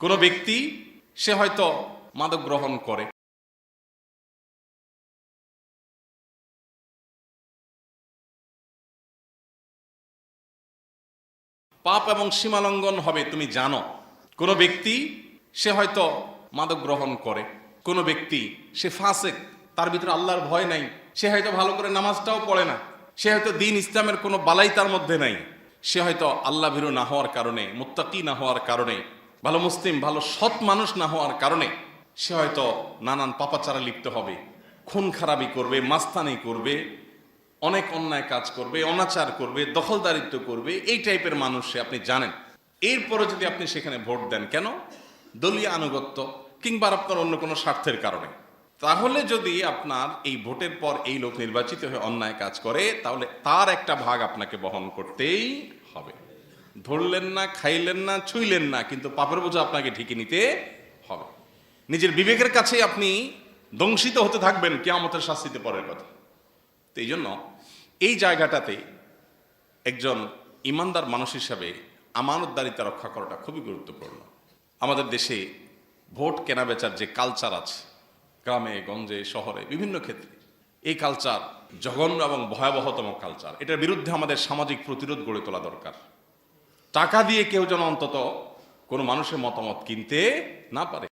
কোনো ব্যক্তি সে হয়তো মাদক গ্রহণ করে, পাপ এবং সীমালঙ্ঘন হবে তুমি জানো। কোনো ব্যক্তি সে হয়তো মাদক গ্রহণ করে, কোনো ব্যক্তি সে ফাসেক, তার ভিতরে আল্লাহর ভয় নাই, সে হয়তো ভালো করে নামাজটাও পড়ে না, সে হয়তো দিন ইসলামের কোনো বালাই তার মধ্যে নাই, সে হয়তো আল্লাহ ভীরু না হওয়ার কারণে, মুত্তাকি না হওয়ার কারণে, ভালো মুসলিম ভালো সৎ মানুষ না হওয়ার কারণে সে হয়তো নানান পাপাচারে লিপ্ত হবে, খুন খারাপি করবে, মাস্তানি করবে, অনেক অন্যায় কাজ করবে, অনাচার করবে, দখলদারিত্ব করবে, এই টাইপের মানুষ সে, আপনি জানেন। এরপরে যদি আপনি সেখানে ভোট দেন, কেন? দলীয় আনুগত্য কিংবা আপনার অন্য কোনো স্বার্থের কারণে, তাহলে যদি আপনার এই ভোটের পর এই লোক নির্বাচিত হয়ে অন্যায় কাজ করে, তাহলে তার একটা ভাগ আপনাকে বহন করতেই হবে। ধরলেন না, খাইলেন না, ছুঁইলেন না, কিন্তু পাপের বোঝা আপনাকে ঠিকই নিতে হবে। নিজের বিবেকের কাছে আপনি দংশিত হতে থাকবেন কিয়ামতের শাস্তিতে পরের কথা। তো এই জন্য এই জায়গাটাতে একজন ইমানদার মানুষ হিসাবে আমানতদারিতা রক্ষা করাটা খুবই গুরুত্বপূর্ণ। আমাদের দেশে ভোট কেনাবেচার যে কালচার আছে, গ্রামে গঞ্জে শহরে বিভিন্ন ক্ষেত্রে, এই কালচার জঘন্য এবং ভয়াবহতম কালচার। এটার বিরুদ্ধে আমাদের সামাজিক প্রতিরোধ গড়ে তোলা দরকার। টাকা দিয়ে কেউ যেন অন্তত কোনো মানুষের মতামত কিনতে না পারে।